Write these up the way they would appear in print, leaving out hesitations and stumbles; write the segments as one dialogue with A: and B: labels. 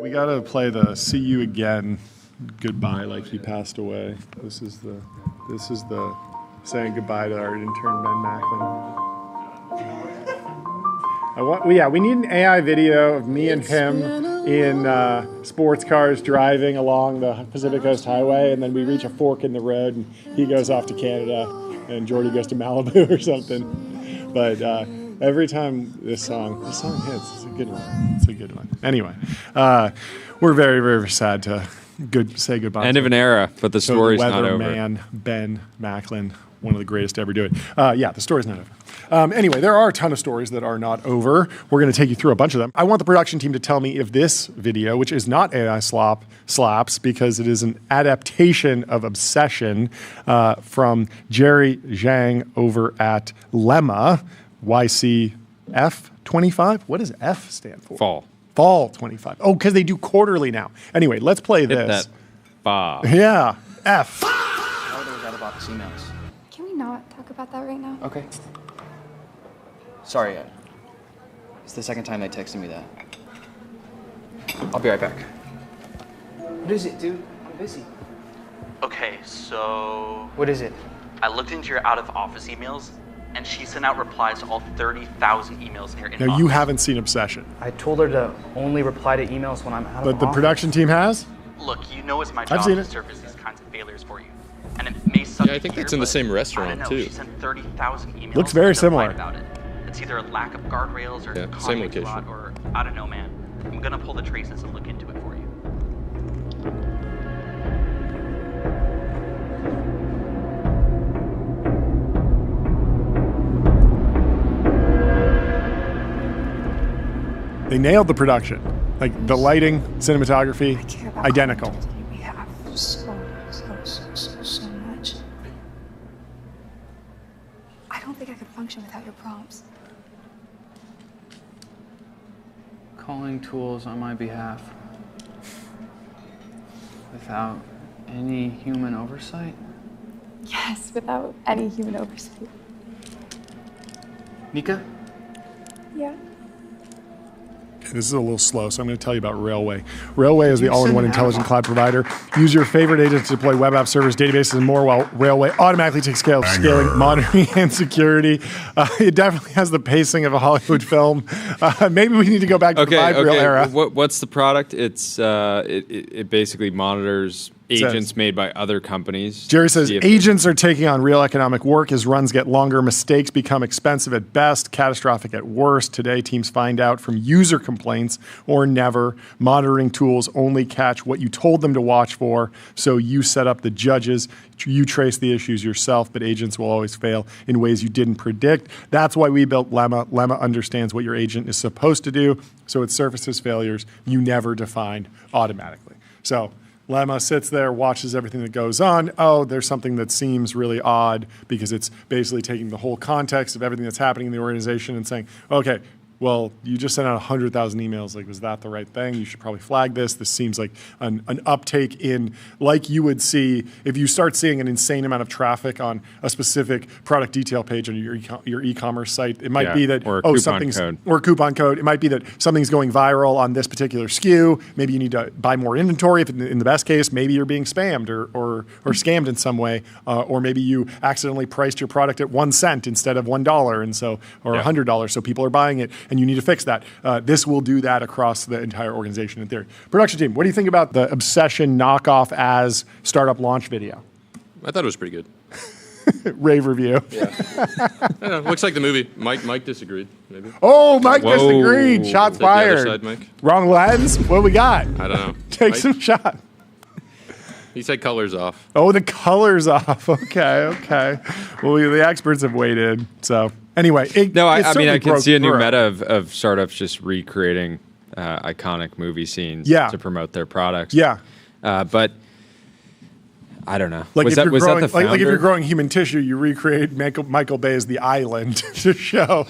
A: We gotta play the "See You Again" goodbye like he passed away. This is the saying goodbye to our intern Ben Macklin. We need an AI video of me and him in sports cars driving along the Pacific Coast Highway, and then we reach a fork in the road, and he goes off to Canada, and Jordi goes to Malibu or something. But every time this song hits, it's a good one. It's a good one. Anyway, we're very, very sad to say goodbye.
B: End of an era, but the story's not over.
A: Man, Ben Macklin, one of the greatest to ever do it. The story's not over. Anyway, there are a ton of stories that are not over. We're going to take you through a bunch of them. I want the production team to tell me if this video, which is not AI slaps because it is an adaptation of Obsession from Jerry Zhang over at Lemma, YCF 25. What does F stand for? Fall 25. Oh, because they do quarterly now. Anyway, let's play this.
B: Hit that Bob.
A: Yeah, F.
C: How are those out-of-office emails?
D: Can we not talk about that right now?
C: Okay. Sorry, it's the second time they texted me that. I'll be right back. What is it, dude? I'm busy.
E: Okay, so...
C: What is it?
E: I looked into your out-of-office emails, and she sent out replies to all 30,000 emails in your inbox.
A: Now, you haven't seen Obsession.
C: I told her to only reply to emails when I'm out of
A: But the
C: office.
A: production team has?
E: Look, you know it's my job
A: seen
E: to
A: it.
E: surface these kinds of failures for you. And it may suck.
F: Yeah, I think that's in the same restaurant,
E: I don't know,
F: too.
E: She sent 30,000 emails.
A: Looks very
E: and they're
A: similar.
E: right about it. It's either a lack of guardrails or
F: Yeah, same
E: conduct
F: location.
E: rot or I don't know, man. I'm gonna pull the traces and look into it for you.
A: They nailed the production. Like the lighting, cinematography, identical.
D: We have so much. I don't think I could function without your prompts.
C: Calling tools on my behalf. Without any human oversight?
D: Yes, without any human oversight.
C: Mika?
D: Yeah.
A: This is a little slow, so I'm going to tell you about Railway. Railway is the all-in-one
C: send
A: intelligent
C: out?
A: cloud provider. Use your favorite agents to deploy web app servers, databases, and more, while Railway automatically takes care of scaling, monitoring, and security. It definitely has the pacing of a Hollywood film. Maybe we need to go back to the Vibe Reel era.
B: What's the product? It's it basically monitors agents made by other companies.
A: Jerry says agents are taking on real economic work as runs get longer, mistakes become expensive at best, catastrophic at worst. Today, teams find out from user complaints or never. Monitoring tools only catch what you told them to watch for, so you set up the judges, you trace the issues yourself, but agents will always fail in ways you didn't predict. That's why we built Lemma. Lemma understands what your agent is supposed to do, so it surfaces failures you never defined automatically. So Lemma sits there, watches everything that goes on. Oh, there's something that seems really odd because it's basically taking the whole context of everything that's happening in the organization and saying, okay, well, you just sent out 100,000 emails. Like, was that the right thing? You should probably flag this. This seems like an uptake in, like you would see if you start seeing an insane amount of traffic on a specific product detail page on your e-commerce site. It might be that,
B: or
A: or a coupon code. It might be that something's going viral on this particular SKU. Maybe you need to buy more inventory. If in the best case, maybe you're being spammed or scammed in some way, or maybe you accidentally priced your product at 1 cent instead of $1, and so or $100, so people are buying it. And you need to fix that. This will do that across the entire organization in theory. Production team, what do you think about the Obsession knockoff as startup launch video?
F: I thought it was pretty good.
A: Rave review.
F: Yeah. I don't know, looks like the movie. Mike disagreed, maybe.
A: Oh, Mike disagreed. Shots
F: Take the other
A: fired.
F: side, Mike.
A: Wrong lens? What do we got?
F: I don't know.
A: Take
F: Mike?
A: some shot.
F: He said colors off.
A: Oh, the color's off. Okay. Well, the experts have waited. So anyway,
B: I mean, I can see a new meta of startups just recreating iconic movie scenes to promote their products.
A: Yeah.
B: But I don't know.
A: Like
B: was
A: if
B: that,
A: you're
B: was
A: growing,
B: that the
A: like
B: founder?
A: if you're growing human tissue, you recreate Michael Bay's The Island to show,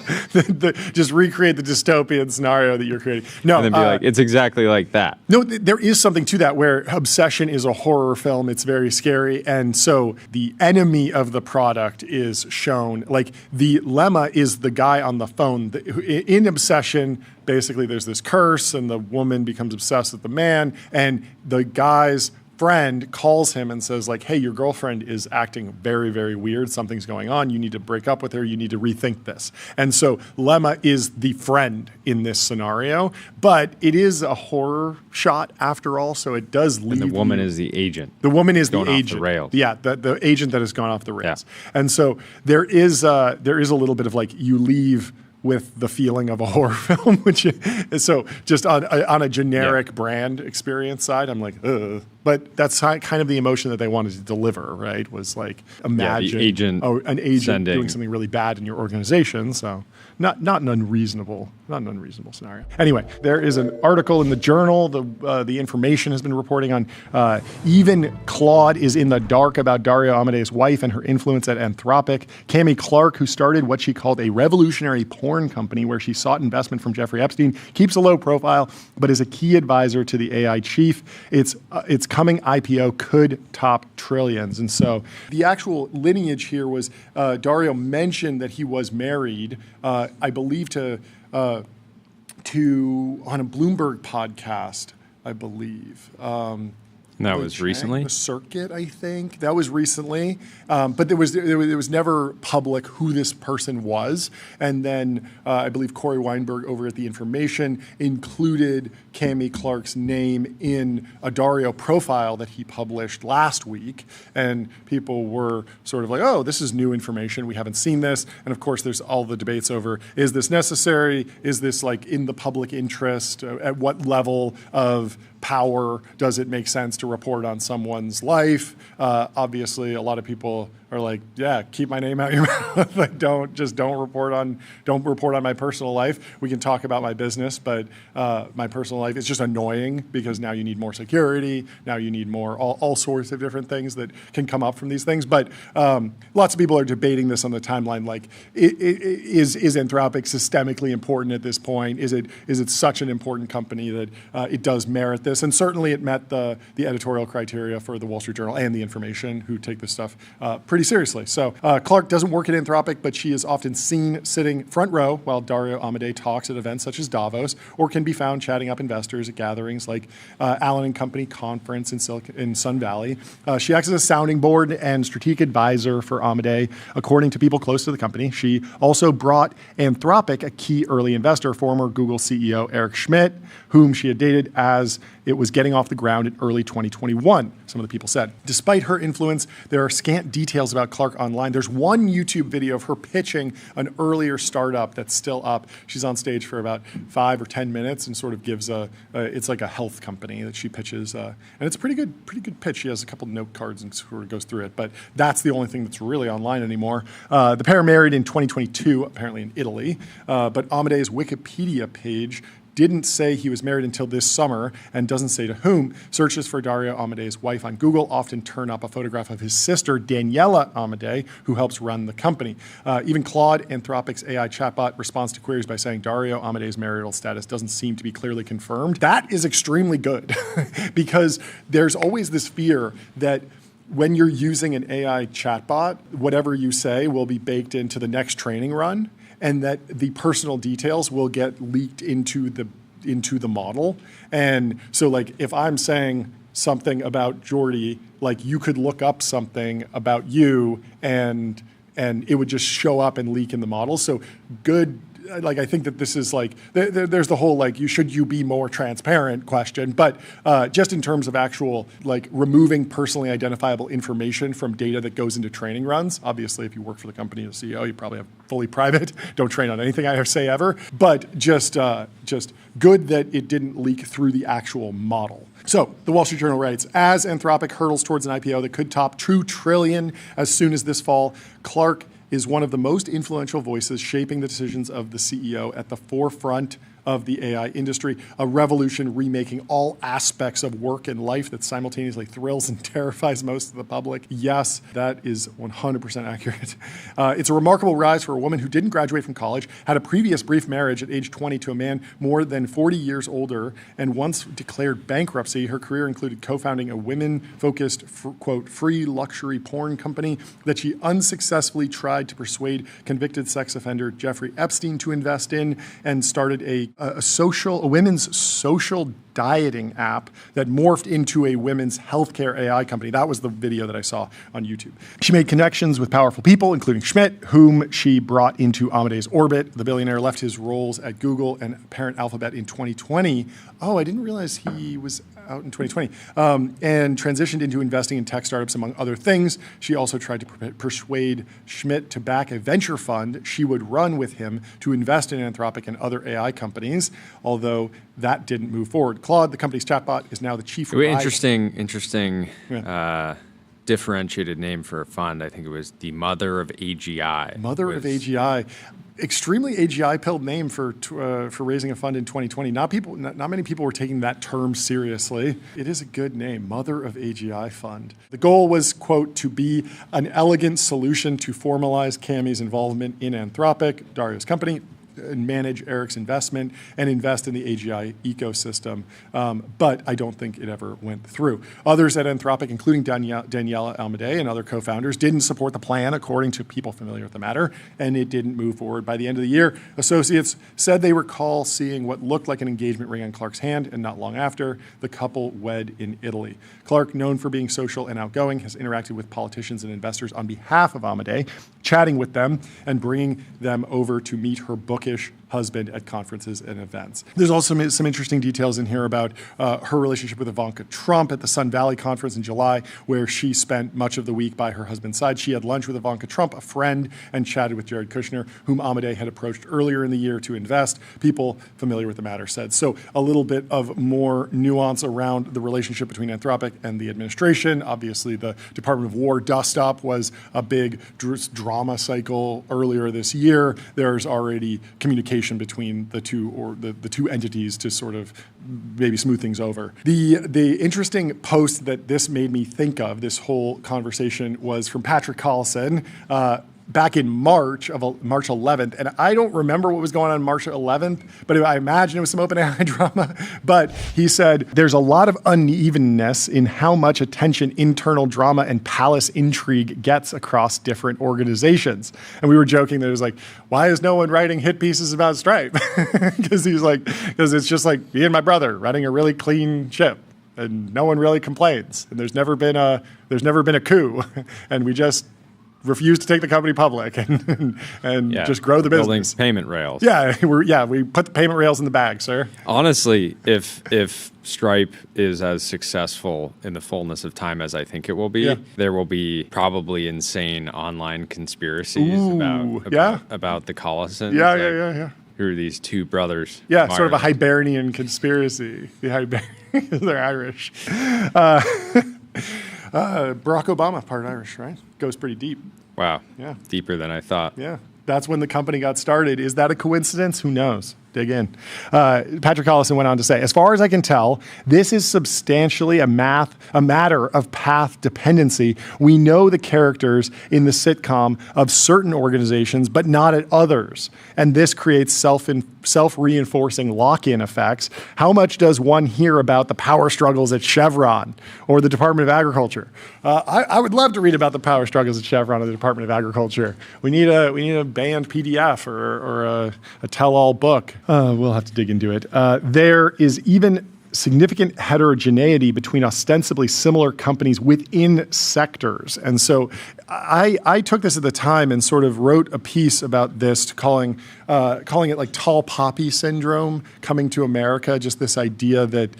A: just recreate the dystopian scenario that you're creating. No,
B: and then be like, it's exactly like that.
A: no, there is something to that where Obsession is a horror film. It's very scary. And so the enemy of the product is shown. Like the Lemma is the guy on the phone. In Obsession, basically there's this curse and the woman becomes obsessed with the man. And the guy's friend calls him and says like, hey, your girlfriend is acting very, very weird. Something's going on. You need to break up with her. You need to rethink this. And so Lemma is the friend in this scenario, but it is a horror shot after all. So it does leave.
B: And the woman is the agent.
A: The woman is the
B: going off
A: agent.
B: the rails.
A: Yeah, the agent that has gone off the rails. Yeah. And so there is a little bit of like you leave with the feeling of a horror film, which is so just on a generic brand experience side, I'm like, ugh. But that's kind of the emotion that they wanted to deliver, right? Was like imagine an agent doing something really bad in your organization. So not an unreasonable scenario. Anyway, there is an article in the Journal. The information has been reporting on even Claude is in the dark about Dario Amadei's wife and her influence at Anthropic. Cami Clark, who started what she called a revolutionary porn company where she sought investment from Jeffrey Epstein, keeps a low profile, but is a key advisor to the AI chief. Its coming IPO could top trillions. And so the actual lineage here was Dario mentioned that he was married, I believe to on a Bloomberg podcast, I believe.
B: And that was recently?
A: The Circuit, I think. That was recently. But there was never public who this person was. And then I believe Corey Weinberg over at The Information included Cami Clark's name in a Dario profile that he published last week. And people were sort of like, oh, this is new information. We haven't seen this. And of course, there's all the debates over, is this necessary? Is this like in the public interest? At what level of power does it make sense to report on someone's life? Obviously, a lot of people are like, yeah, keep my name out your mouth. Like, don't report on my personal life. We can talk about my business, but my personal life is just annoying because now you need more security. Now you need more all sorts of different things that can come up from these things. But lots of people are debating this on the timeline. Like, is Anthropic systemically important at this point? Is it such an important company that it does merit this? And certainly it met the editorial criteria for the Wall Street Journal and The Information, who take this stuff pretty seriously. So Clark doesn't work at Anthropic, but she is often seen sitting front row while Dario Amodei talks at events such as Davos, or can be found chatting up investors at gatherings like Allen and Company Conference in Sun Valley. She acts as a sounding board and strategic advisor for Amodei, according to people close to the company. She also brought Anthropic a key early investor, former Google CEO Eric Schmidt, whom she had dated as it was getting off the ground in early 2021, some of the people said. Despite her influence, there are scant details about Clark online. There's one YouTube video of her pitching an earlier startup that's still up. She's on stage for about 5 or 10 minutes and sort of gives it's like a health company that she pitches. And it's a pretty good pitch. She has a couple note cards and sort of goes through it. But that's the only thing that's really online anymore. The pair married in 2022, apparently in Italy. But Amodei's Wikipedia page didn't say he was married until this summer and doesn't say to whom. Searches for Dario Amodei's wife on Google often turn up a photograph of his sister, Daniela Amodei, who helps run the company. Even Claude, Anthropic's AI chatbot, responds to queries by saying Dario Amodei's marital status doesn't seem to be clearly confirmed. That is extremely good because there's always this fear that when you're using an AI chatbot, whatever you say will be baked into the next training run, and that the personal details will get leaked into the model. And so like if I'm saying something about Jordi, like you could look up something about you and it would just show up and leak in the model. So good. Like I think that this is like there's the whole like should you be more transparent question, but just in terms of actual like removing personally identifiable information from data that goes into training runs. Obviously, if you work for the company as CEO, you probably have fully private. Don't train on anything I say ever. But just good that it didn't leak through the actual model. So the Wall Street Journal writes, as Anthropic hurdles towards an IPO that could top $2 trillion as soon as this fall, Clark is one of the most influential voices shaping the decisions of the CEO at the forefront of the AI industry, a revolution remaking all aspects of work and life that simultaneously thrills and terrifies most of the public. Yes, that is 100% accurate. It's a remarkable rise for a woman who didn't graduate from college, had a previous brief marriage at age 20 to a man more than 40 years older, and once declared bankruptcy. Her career included co-founding a women-focused, quote, free luxury porn company that she unsuccessfully tried to persuade convicted sex offender Jeffrey Epstein to invest in, and started a women's social dieting app that morphed into a women's healthcare AI company. That was the video that I saw on YouTube. She made connections with powerful people, including Schmidt, whom she brought into Amade's orbit. The billionaire left his roles at Google and parent Alphabet in 2020. Oh, I didn't realize he was out in 2020, and transitioned into investing in tech startups, among other things. She also tried to persuade Schmidt to back a venture fund she would run with him to invest in Anthropic and other AI companies, although that didn't move forward. Claude, the company's chatbot, is now the chief.
B: Interesting differentiated name for a fund. I think it was the Mother of AGI.
A: Mother of AGI. Extremely AGI-pilled name for raising a fund in 2020. Not many people were taking that term seriously. It is a good name, Mother of AGI Fund. The goal was, quote, to be an elegant solution to formalize Cami's involvement in Anthropic, Dario's company, and manage Eric's investment and invest in the AGI ecosystem. But I don't think it ever went through. Others at Anthropic, including Daniela Almade and other co-founders, didn't support the plan, according to people familiar with the matter, and it didn't move forward. By the end of the year, associates said they recall seeing what looked like an engagement ring on Clark's hand, and not long after, the couple wed in Italy. Clark, known for being social and outgoing, has interacted with politicians and investors on behalf of Almade, chatting with them and bringing them over to meet her bookish husband at conferences and events. There's also some interesting details in here about her relationship with Ivanka Trump at the Sun Valley conference in July, where she spent much of the week by her husband's side. She had lunch with Ivanka Trump, a friend, and chatted with Jared Kushner, whom Amade had approached earlier in the year to invest. People familiar with the matter said. So a little bit of more nuance around the relationship between Anthropic and the administration. Obviously, the Department of War dust-up was a big drama cycle earlier this year. There's already communication between the two entities to sort of maybe smooth things over. The interesting post that this made me think of, this whole conversation, was from Patrick Collison, back in March 11th, and I don't remember what was going on March 11th, but I imagine it was some OpenAI drama. But he said, there's a lot of unevenness in how much attention internal drama and palace intrigue gets across different organizations. And we were joking that it was like, why is no one writing hit pieces about Stripe? Because it's just like me and my brother running a really clean ship, and no one really complains. And there's never been a coup, and we just refuse to take the company public and just grow the business.
B: Building payment rails.
A: We put the payment rails in the bag, sir.
B: Honestly, if Stripe is as successful in the fullness of time as I think it will be, there will be probably insane online conspiracies about the Collisons.
A: Yeah.
B: Who are these two brothers?
A: Yeah, sort of a Hibernian conspiracy. They're Irish. Barack Obama, part Irish, right? Goes pretty deep.
B: Wow.
A: Yeah.
B: Deeper than I thought.
A: Yeah. That's when the company got started. Is that a coincidence? Who knows? Dig in. Patrick Collison went on to say, as far as I can tell, this is substantially a matter of path dependency. We know the characters in the sitcom of certain organizations, but not at others. And this creates self-reinforcing lock-in effects. How much does one hear about the power struggles at Chevron or the Department of Agriculture? I would love to read about the power struggles at Chevron or the Department of Agriculture. We need a banned PDF or a tell-all book. We'll have to dig into it. There is even significant heterogeneity between ostensibly similar companies within sectors. And so I took this at the time and sort of wrote a piece about this, calling it like tall poppy syndrome coming to America, just this idea that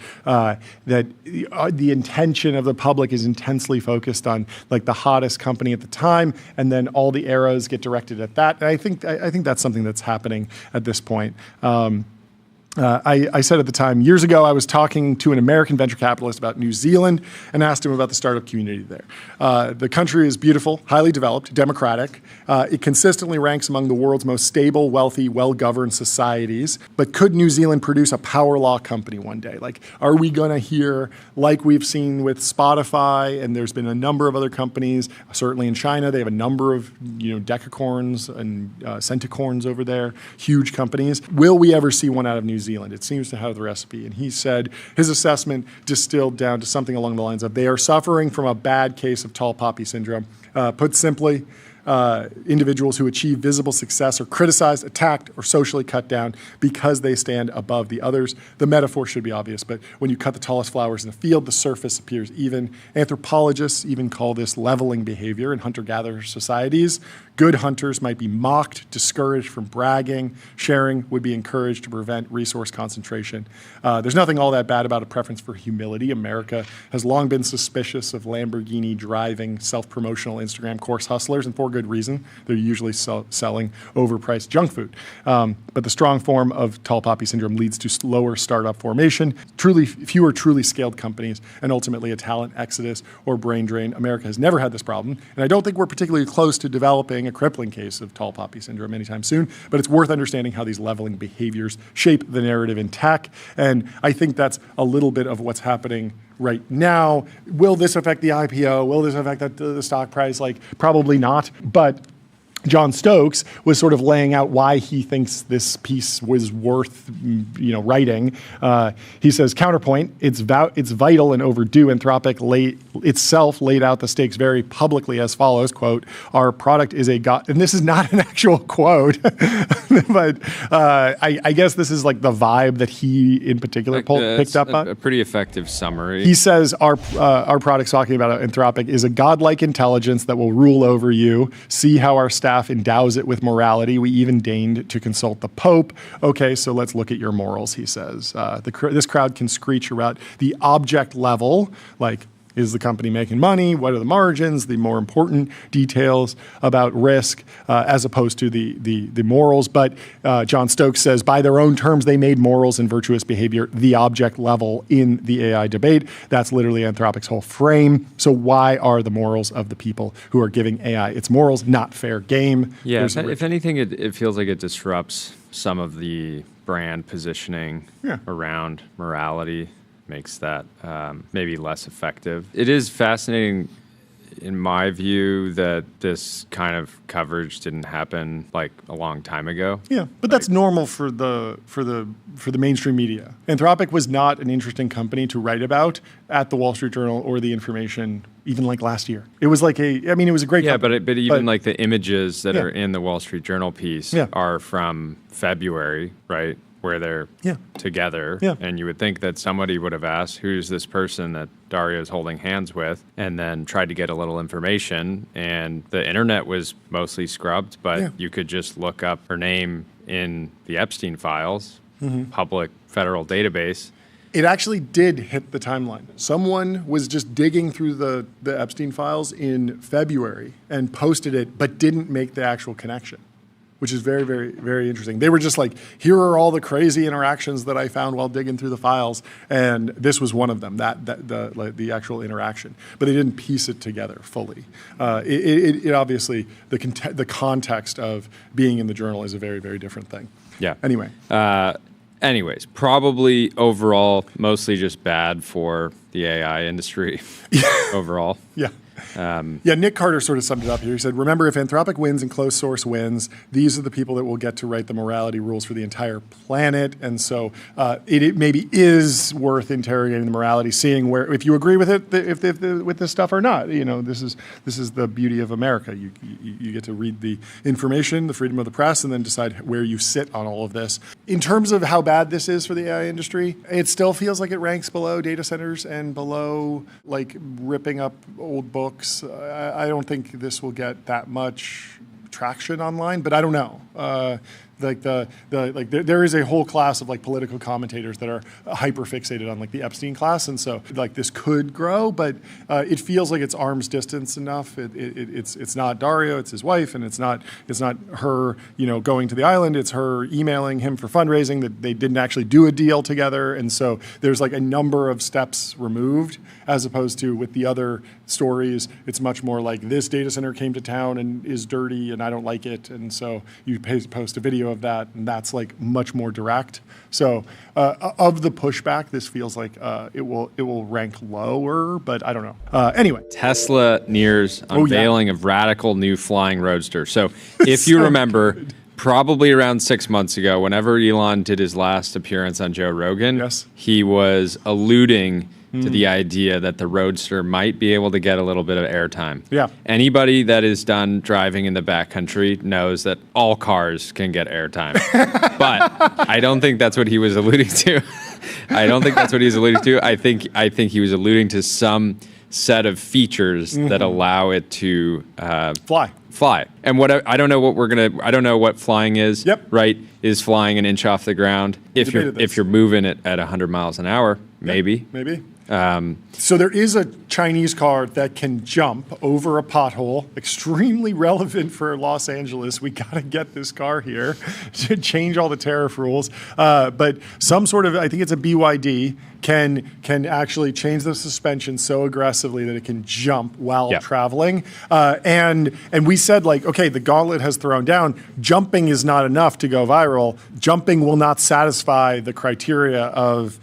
A: the intention of the public is intensely focused on like the hottest company at the time, and then all the arrows get directed at that. And I think that's something that's happening at this point. I said at the time, years ago, I was talking to an American venture capitalist about New Zealand and asked him about the startup community there. The country is beautiful, highly developed, democratic. It consistently ranks among the world's most stable, wealthy, well-governed societies. But could New Zealand produce a power law company one day? Like, are we going to hear, like we've seen with Spotify, and there's been a number of other companies, certainly in China, they have a number of decacorns and centicorns over there, huge companies. Will we ever see one out of New Zealand? It seems to have the recipe. And he said his assessment distilled down to something along the lines of they are suffering from a bad case of tall poppy syndrome. Put simply, individuals who achieve visible success are criticized, attacked, or socially cut down because they stand above the others. The metaphor should be obvious, but when you cut the tallest flowers in a field, the surface appears even. Anthropologists even call this leveling behavior in hunter-gatherer societies. Good hunters might be mocked, discouraged from bragging. Sharing would be encouraged to prevent resource concentration. There's nothing all that bad about a preference for humility. America has long been suspicious of Lamborghini-driving, self-promotional Instagram course hustlers, and for good reason. They're usually selling overpriced junk food. But the strong form of tall poppy syndrome leads to lower startup formation, fewer truly scaled companies, and ultimately a talent exodus or brain drain. America has never had this problem, and I don't think we're particularly close to developing a crippling case of tall poppy syndrome anytime soon, but it's worth understanding how these leveling behaviors shape the narrative in tech, and I think that's a little bit of what's happening right now. Will this affect the IPO? Will this affect the stock price? Like, probably not, but John Stokes was sort of laying out why he thinks this piece was worth, writing. He says, counterpoint, it's vital and overdue. Anthropic itself laid out the stakes very publicly as follows, quote, our product is a god, and this is not an actual quote, but I guess this is like the vibe that he in particular picked up on.
B: A pretty effective summary.
A: He says, our product's talking about Anthropic is a godlike intelligence that will rule over you. See how our staff endows it with morality. We even deigned to consult the Pope. Okay, so let's look at your morals, he says. This crowd can screech about the object level, like, is the company making money? What are the margins? The more important details about risk, as opposed to the morals. But John Stokes says, by their own terms, they made morals and virtuous behavior the object level in the AI debate. That's literally Anthropic's whole frame. So why are the morals of the people who are giving AI its morals not fair game?
B: Yeah, if anything, it feels like it disrupts some of the brand positioning around morality. Makes that maybe less effective. It is fascinating, in my view, that this kind of coverage didn't happen like a long time ago.
A: Yeah, but that's normal for the mainstream media. Anthropic was not an interesting company to write about at the Wall Street Journal or the Information, even like last year. It was like it was a great company.
B: But even like the images that are in the Wall Street Journal piece are from February, right? Where they're together. Yeah. And you would think that somebody would have asked, who's this person that Dario is holding hands with, and then tried to get a little information. And the internet was mostly scrubbed, but you could just look up her name in the Epstein files, public federal database.
A: It actually did hit the timeline. Someone was just digging through the Epstein files in February and posted it, but didn't make the actual connection, which is very, very, very interesting. They were just like, here are all the crazy interactions that I found while digging through the files, and this was one of them, the actual interaction. But they didn't piece it together fully. It obviously, the context of being in the journal is a very, very different thing.
B: Yeah.
A: Anyway.
B: Anyways, probably overall, mostly just bad for the AI industry overall.
A: Yeah. Nick Carter sort of summed it up here. He said, remember, if Anthropic wins and closed source wins, these are the people that will get to write the morality rules for the entire planet. And so it maybe is worth interrogating the morality, seeing where, if you agree with it, with this stuff or not. This is the beauty of America. You get to read the information, the freedom of the press, and then decide where you sit on all of this. In terms of how bad this is for the AI industry, it still feels like it ranks below data centers and below like ripping up old books. I don't think this will get that much traction online, but I don't know. There is a whole class of like political commentators that are hyper fixated on like the Epstein class, and so like this could grow, but it feels like it's arm's distance enough. It's not Dario, it's his wife, and it's not her, going to the island. It's her emailing him for fundraising that they didn't actually do a deal together, and so there's like a number of steps removed, as opposed to with the other stories, it's much more like this data center came to town and is dirty and I don't like it, and so you post a video of that, and that's like much more direct. So of the pushback, this feels like it will rank lower, but I don't know. Anyway,
B: Tesla nears unveiling of radical new flying Roadster. So if you remember, probably around 6 months ago, whenever Elon did his last appearance on Joe Rogan, he was alluding to the idea that the Roadster might be able to get a little bit of airtime.
A: Yeah.
B: Anybody that is done driving in the backcountry knows that all cars can get airtime. But I don't think that's what he was alluding to. I don't think that's what he's alluding to. I think he was alluding to some set of features that allow it to fly. And I don't know what flying is.
A: Yep.
B: Right? Is flying an inch off the ground. If you're moving it at 100 miles an hour, maybe.
A: Maybe. So there is a Chinese car that can jump over a pothole, extremely relevant for Los Angeles. We got to get this car here to change all the tariff rules. But some sort of, I think it's a BYD, can actually change the suspension so aggressively that it can jump while traveling. And we said, like, okay, the gauntlet has thrown down. Jumping is not enough to go viral. Jumping will not satisfy the criteria of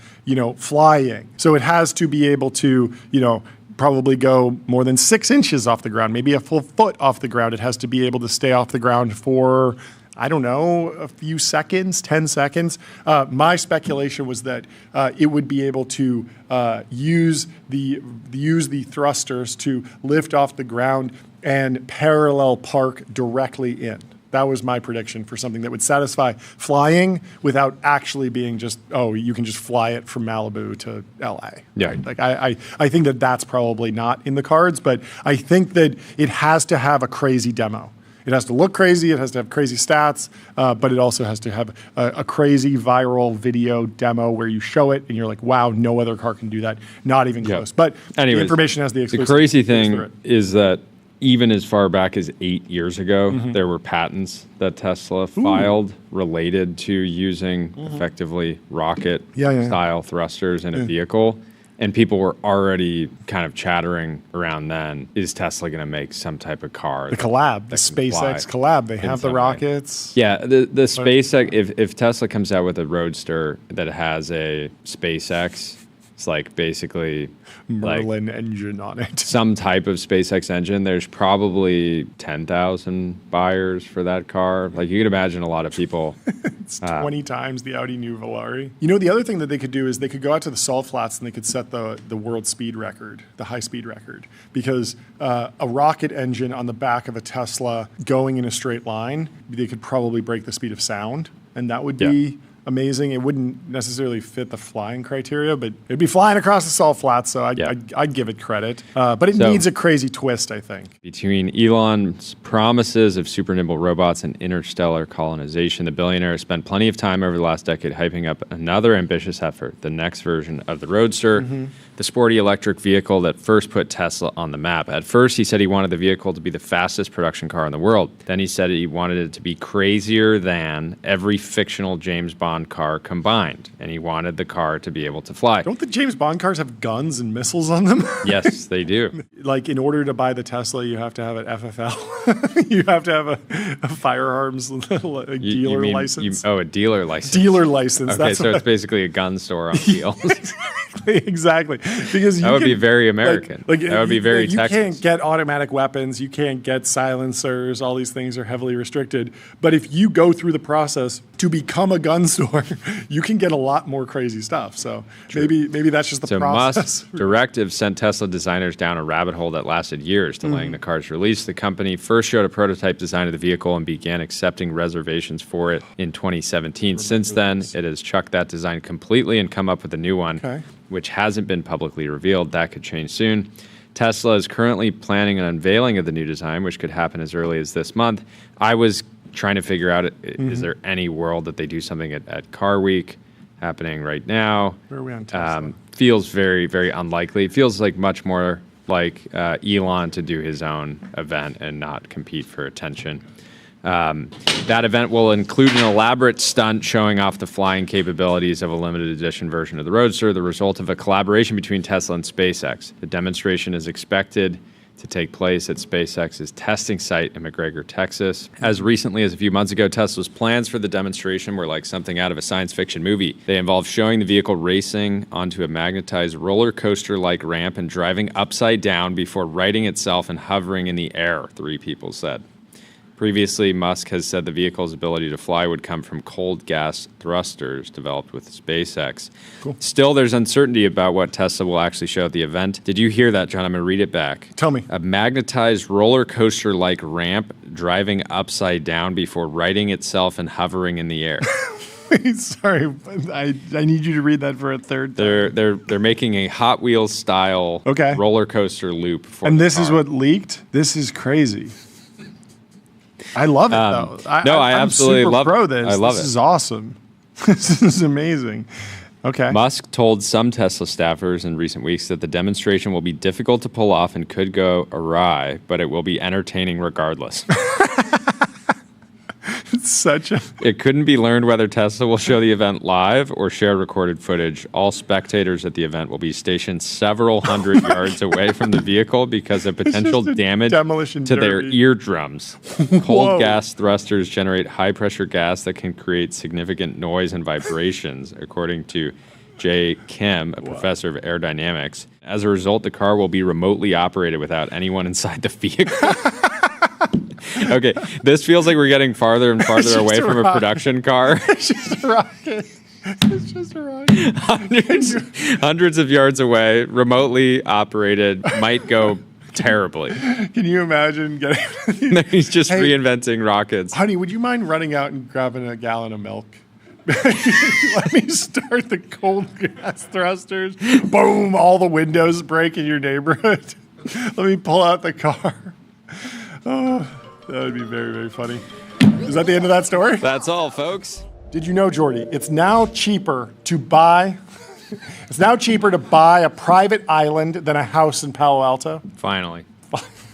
A: flying. So it has to be able to, probably go more than 6 inches off the ground, maybe a full foot off the ground. It has to be able to stay off the ground for, I don't know, a few seconds, 10 seconds. My speculation was that it would be able to use the thrusters to lift off the ground and parallel park directly in. That was my prediction for something that would satisfy flying without actually being just, you can just fly it from Malibu to LA.
B: Yeah.
A: Right? Like I think that that's probably not in the cards, but I think that it has to have a crazy demo. It has to look crazy, it has to have crazy stats, but it also has to have a crazy viral video demo where you show it and you're like, wow, no other car can do that. Not even close. But anyways, the information has the exclusive.
B: The crazy thing is that even as far back as 8 years ago, there were patents that Tesla filed related to using effectively rocket-style thrusters in a vehicle. And people were already kind of chattering around then, is Tesla going to make some type of car?
A: The collab, the SpaceX collab. They have the rockets.
B: Yeah, the SpaceX, if Tesla comes out with a Roadster that has a SpaceX, it's like basically
A: Merlin engine on it.
B: Some type of SpaceX engine. There's probably 10,000 buyers for that car. Like you could imagine a lot of people.
A: It's 20 times the Audi New Volare. The other thing that they could do is they could go out to the salt flats and they could set the world speed record, the high speed record, because a rocket engine on the back of a Tesla going in a straight line, they could probably break the speed of sound, and that would be amazing. It wouldn't necessarily fit the flying criteria, but it'd be flying across the salt flats, so I'd give it credit. But it needs a crazy twist, I think.
B: Between Elon's promises of super nimble robots and interstellar colonization, the billionaire has spent plenty of time over the last decade hyping up another ambitious effort, the next version of the Roadster, the sporty electric vehicle that first put Tesla on the map. At first, he said he wanted the vehicle to be the fastest production car in the world. Then he said he wanted it to be crazier than every fictional James Bond car combined, and he wanted the car to be able to fly.
A: Don't the James Bond cars have guns and missiles on them?
B: Yes, they do.
A: Like, in order to buy the Tesla, you have to have an FFL. You have to have a firearms dealer license.
B: A dealer license.
A: Dealer license.
B: Okay, so it's basically a gun store on wheels.
A: Exactly. Because
B: that would be very American. That would be very Texas.
A: You can't get automatic weapons. You can't get silencers. All these things are heavily restricted. But if you go through the process to become a gun store, you can get a lot more crazy stuff. So maybe that's just the process.
B: Musk's directive sent Tesla designers down a rabbit hole that lasted years, delaying the car's release. The company first showed a prototype design of the vehicle and began accepting reservations for it in 2017. Since then, it has chucked that design completely and come up with a new one, which hasn't been publicly revealed. That could change soon. Tesla is currently planning an unveiling of the new design, which could happen as early as this month. I was trying to figure out, is there any world that they do something at Car Week happening right now?
A: Where are we on Tesla?
B: Feels very, very unlikely. It feels like much more like Elon to do his own event and not compete for attention. That event will include an elaborate stunt showing off the flying capabilities of a limited edition version of the Roadster, the result of a collaboration between Tesla and SpaceX. The demonstration is expected to take place at SpaceX's testing site in McGregor, Texas. As recently as a few months ago, Tesla's plans for the demonstration were like something out of a science fiction movie. They involved showing the vehicle racing onto a magnetized roller coaster-like ramp and driving upside down before righting itself and hovering in the air, 3 people said. Previously, Musk has said the vehicle's ability to fly would come from cold gas thrusters developed with SpaceX. Cool. Still, there's uncertainty about what Tesla will actually show at the event. Did you hear that, John? I'm going to read it back.
A: Tell me.
B: A magnetized roller coaster-like ramp driving upside down before righting itself and hovering in the air.
A: Sorry, I need you to read that for a third time.
B: They're making a Hot Wheels style roller coaster loop for
A: And
B: the
A: this
B: car.
A: is what leaked? This is crazy. I love it, though.
B: I absolutely
A: super
B: love
A: pro
B: it.
A: this.
B: I love
A: this
B: it.
A: This is awesome. This is amazing. Okay.
B: Musk told some Tesla staffers in recent weeks that the demonstration will be difficult to pull off and could go awry, but it will be entertaining regardless.
A: It's such a...
B: It couldn't be learned whether Tesla will show the event live or share recorded footage. All spectators at the event will be stationed several hundred yards away from the vehicle because of potential damage to their eardrums. Cold gas thrusters generate high-pressure gas that can create significant noise and vibrations, according to Jay Kim, a professor of aerodynamics. As a result, the car will be remotely operated without anyone inside the vehicle. Okay, this feels like we're getting farther and farther away from a production car.
A: It's just a rocket. It's just a rocket.
B: Hundreds of yards away, remotely operated, might go terribly.
A: Can you imagine getting...
B: He's just reinventing rockets.
A: Honey, would you mind running out and grabbing a gallon of milk? Let me start the cold gas thrusters. Boom, all the windows break in your neighborhood. Let me pull out the car. Oh, that would be very, very funny. Is that the end of that story?
B: That's all, folks.
A: Did you know, Jordi, it's now cheaper to buy a private island than a house in Palo Alto?
B: Finally.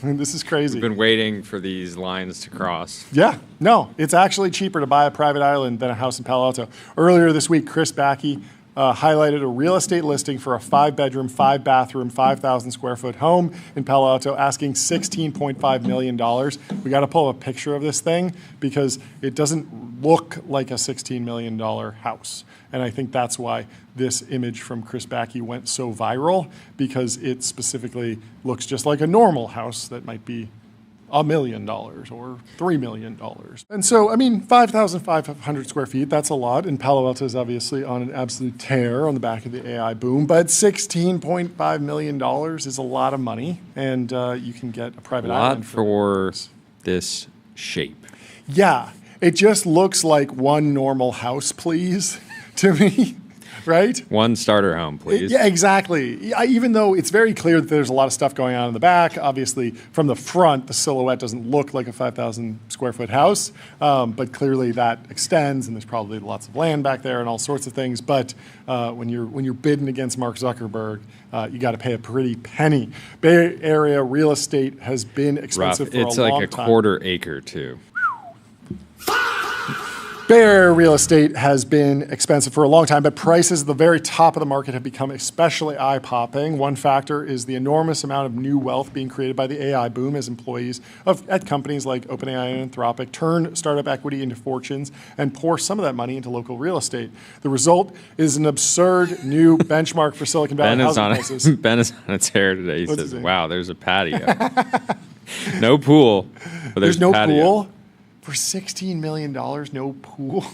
A: This is crazy.
B: We've been waiting for these lines to cross.
A: Yeah, no, it's actually cheaper to buy a private island than a house in Palo Alto. Earlier this week, Chris Backey highlighted a real estate listing for a 5-bedroom, 5-bathroom, 5,000 square foot home in Palo Alto, asking $16.5 million. We got to pull a picture of this thing because it doesn't look like a $16 million house. And I think that's why this image from Chris Backey went so viral, because it specifically looks just like a normal house that might be $1 million or $3 million. And so, I mean, 5,500 square feet, that's a lot. And Palo Alto is obviously on an absolute tear on the back of the AI boom. But $16.5 million is a lot of money. And you can get a private island
B: for this shape.
A: Yeah, it just looks like one normal house, please, to me. Right?
B: One starter home, please.
A: Yeah, exactly. Even though it's very clear that there's a lot of stuff going on in the back, obviously from the front, the silhouette doesn't look like a 5,000 square foot house, but clearly that extends, and there's probably lots of land back there and all sorts of things. But when you're bidding against Mark Zuckerberg, you got to pay a pretty penny. Bay Area real estate has been expensive for a long time.
B: It's like a quarter acre too.
A: Bay Area real estate has been expensive for a long time, but prices at the very top of the market have become especially eye-popping. One factor is the enormous amount of new wealth being created by the AI boom as employees at companies like OpenAI and Anthropic turn startup equity into fortunes and pour some of that money into local real estate. The result is an absurd new benchmark for Silicon Valley housing prices.
B: Ben is on its hair today. He says, wow, there's a patio. No pool, but there's
A: no
B: patio.
A: Pool? For $16 million, no pool?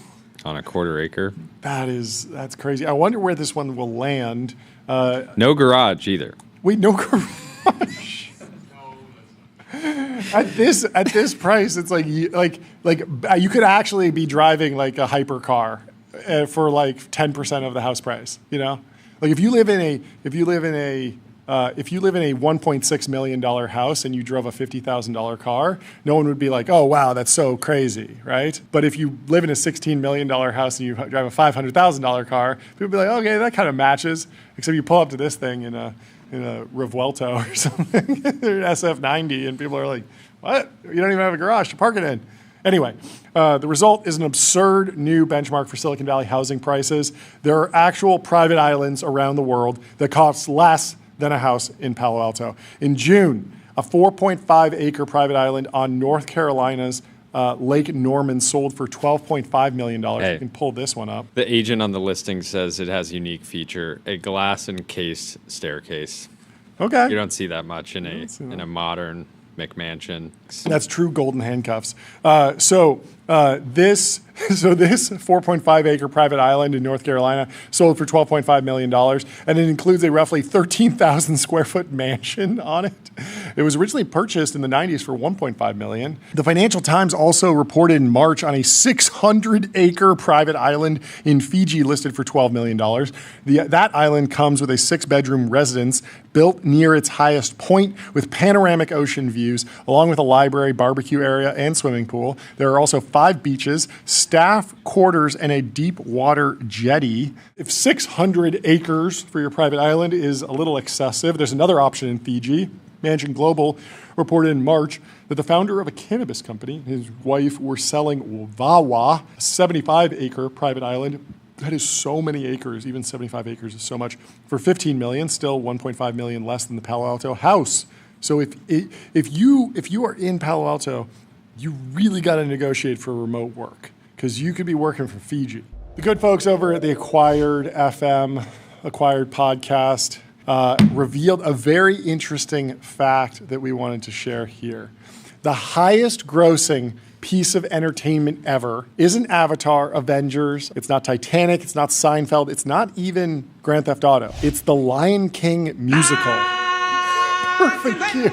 B: On a quarter acre?
A: That's crazy. I wonder where this one will land.
B: No garage either.
A: Wait, no garage? At this price, it's like you could actually be driving like a hypercar for like 10% of the house price. You know, like if you live in a if you live in a $1.6 million house and you drove a $50,000 car, no one would be like, oh, wow, that's so crazy, right? But if you live in a $16 million house and you drive a $500,000 car, people would be like, okay, that kind of matches, except you pull up to this thing in a Revuelto or something, or an SF90, and people are like, what? You don't even have a garage to park it in. Anyway, the result is an absurd new benchmark for Silicon Valley housing prices. There are actual private islands around the world that cost less than a house in Palo Alto. In June, a 4.5-acre private island on North Carolina's Lake Norman sold for $12.5 million.
B: Hey,
A: you can pull this one up.
B: The agent on the listing says it has a unique feature, a glass-encased staircase.
A: Okay.
B: You don't see that much in a modern McMansion.
A: That's true golden handcuffs. This 4.5-acre private island in North Carolina sold for $12.5 million, and it includes a roughly 13,000 square foot mansion on it. It was originally purchased in the 90s for $1.5 million. The Financial Times also reported in March on a 600-acre private island in Fiji listed for $12 million. That island comes with a 6-bedroom residence built near its highest point with panoramic ocean views, along with a library, barbecue area, and swimming pool. There are also 5 beaches, staff quarters, and a deep water jetty. If 600 acres for your private island is a little excessive, there's another option in Fiji. Mansion Global reported in March that the founder of a cannabis company and his wife were selling Wawa, a 75-acre private island. That is so many acres. Even 75 acres is so much. For $15 million, still $1.5 million less than the Palo Alto house. So if you are in Palo Alto, you really got to negotiate for remote work because you could be working from Fiji. The good folks over at the Acquired FM, Acquired podcast, revealed a very interesting fact that we wanted to share here. The highest grossing piece of entertainment ever isn't Avatar, Avengers, it's not Titanic, it's not Seinfeld, it's not even Grand Theft Auto. It's the Lion King musical. Perfect cue.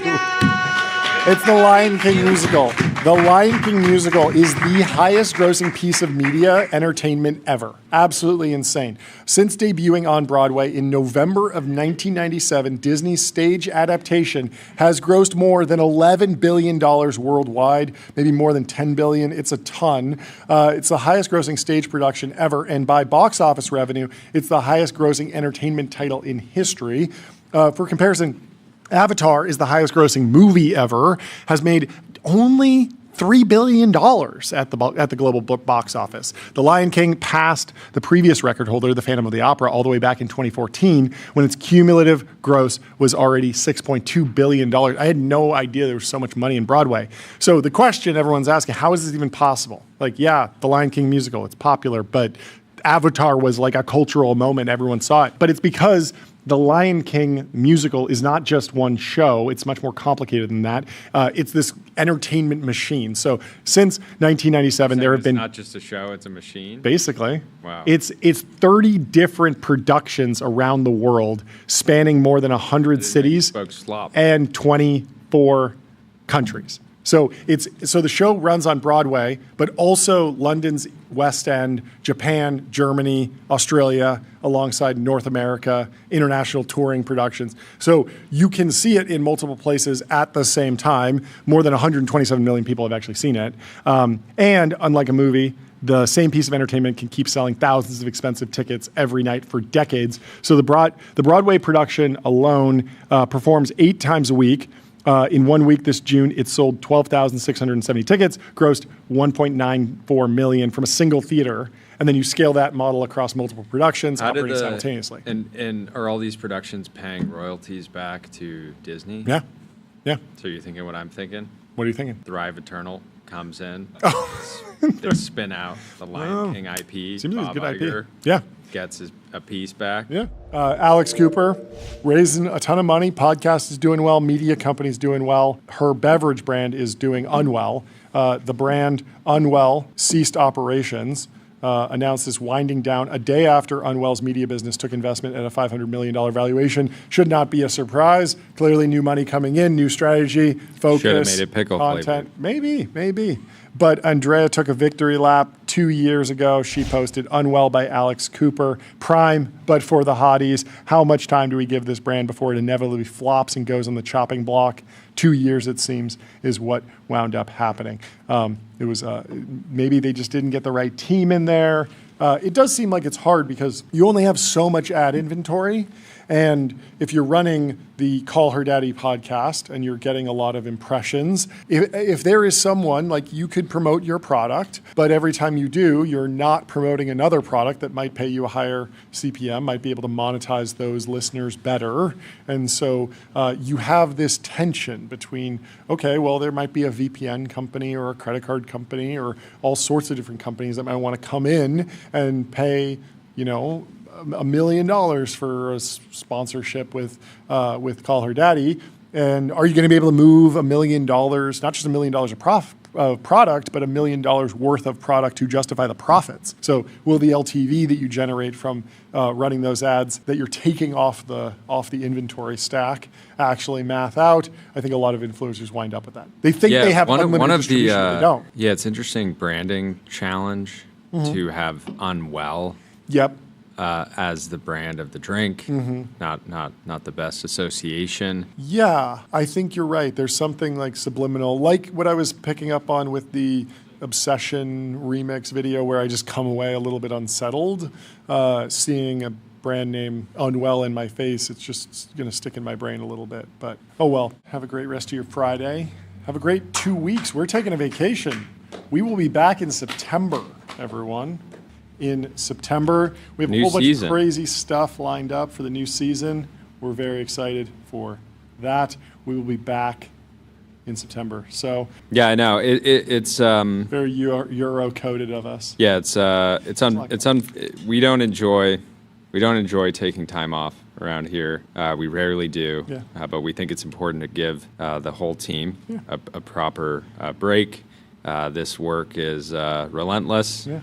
A: It's the Lion King musical. The Lion King musical is the highest grossing piece of media entertainment ever. Absolutely insane. Since debuting on Broadway in November of 1997, Disney's stage adaptation has grossed more than $11 billion worldwide, maybe more than $10 billion. It's a ton. It's the highest grossing stage production ever, and by box office revenue, it's the highest grossing entertainment title in history. For comparison, Avatar is the highest grossing movie ever, has made only $3 billion at the global box office. The Lion King passed the previous record holder, the Phantom of the Opera, all the way back in 2014 when its cumulative gross was already $6.2 billion. I had no idea there was so much money in Broadway. So the question everyone's asking, how is this even possible? Like, yeah, the Lion King musical, it's popular, but Avatar was like a cultural moment. Everyone saw it. But it's because the Lion King musical is not just one show. It's much more complicated than that. It's this entertainment machine. So since 1997, there have been...
B: It's not just a show, it's a machine?
A: Basically.
B: Wow.
A: It's 30 different productions around the world spanning more than 100 cities and 24 countries. So the show runs on Broadway, but also London's West End, Japan, Germany, Australia, alongside North America, international touring productions. So you can see it in multiple places at the same time. More than 127 million people have actually seen it. And unlike a movie, the same piece of entertainment can keep selling thousands of expensive tickets every night for decades. So the Broadway production alone performs 8 times a week. In 1 week this June, it sold 12,670 tickets, grossed $1.94 million from a single theater. And then you scale that model across multiple productions, operating simultaneously.
B: And are all these productions paying royalties back to Disney?
A: Yeah. Yeah.
B: So you're thinking what I'm thinking?
A: What are you thinking?
B: Thrive Eternal comes in.
A: Oh.
B: They spin out the Lion King IP.
A: Seems like a good
B: Iger
A: IP. Yeah.
B: Gets a piece back.
A: Yeah. Alex Cooper raising a ton of money. Podcast is doing well. Media company's doing well. Her beverage brand is doing Unwell. The brand Unwell ceased operations. Announced this winding down a day after Unwell's media business took investment at a $500 million valuation. Should not be a surprise. Clearly new money coming in, new strategy, focus,
B: Should have made it pickle
A: content.
B: flavored.
A: Maybe. But Andrea took a victory lap 2 years ago. She posted Unwell by Alex Cooper, prime, but for the hotties. How much time do we give this brand before it inevitably flops and goes on the chopping block? 2 years, it seems, is what wound up happening. It was maybe they just didn't get the right team in there. It does seem like it's hard because you only have so much ad inventory. And if you're running the Call Her Daddy podcast and you're getting a lot of impressions, if there is someone, like you could promote your product, but every time you do, you're not promoting another product that might pay you a higher CPM, might be able to monetize those listeners better. And so you have this tension between, okay, well, there might be a VPN company or a credit card company or all sorts of different companies that might want to come in and pay, $1 million for a sponsorship with Call Her Daddy. And are you going to be able to move $1 million, not just $1 million of product, but $1 million worth of product to justify the profits? So will the LTV that you generate from running those ads that you're taking off the inventory stack actually math out? I think a lot of influencers wind up with that. They think they have unlimited distribution, but they don't.
B: Yeah, it's interesting branding challenge to have Unwell.
A: Yep.
B: As the brand of the drink, not the best association.
A: Yeah, I think you're right. There's something like subliminal, like what I was picking up on with the Obsession remix video where I just come away a little bit unsettled. Seeing a brand name Unwell in my face, it's just going to stick in my brain a little bit. But oh well, have a great rest of your Friday. Have a great 2 weeks. We're taking a vacation. We will be back in September, everyone. In September. We have a whole bunch of crazy stuff lined up for the new season. We're very excited for that. We will be back in September. So
B: yeah, I know it's
A: very Euro coded of us.
B: Yeah, we don't enjoy taking time off around here. We rarely do, but we think it's important to give the whole team a proper break. This work is relentless. Yeah.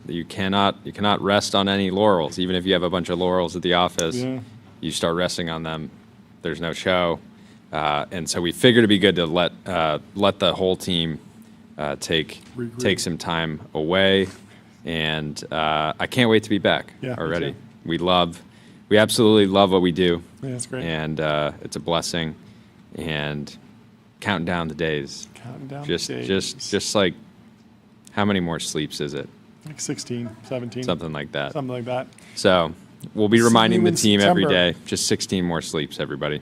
B: You cannot rest on any laurels. Even if you have a bunch of laurels at the office, you start resting on them, there's no show. And so we figured it'd be good to let the whole team take some time away. And I can't wait to be back already. We absolutely love what we do.
A: Yeah, that's great.
B: And it's a blessing. And counting down the days. Just like, how many more sleeps is it?
A: Like 16, 17.
B: Something like that.
A: Something like that.
B: So we'll be reminding the team every day, just 16 more sleeps, everybody.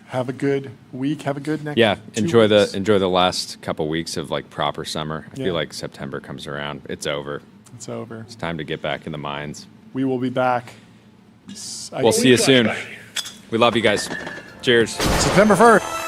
A: Have a good week. Have a good next 2
B: enjoy
A: weeks.
B: enjoy the last couple weeks of like proper summer. I feel like September comes around. It's over.
A: It's over.
B: It's time to get back in the mines.
A: We will be back.
B: We'll see you soon. We love you guys. Cheers.
A: September 1st.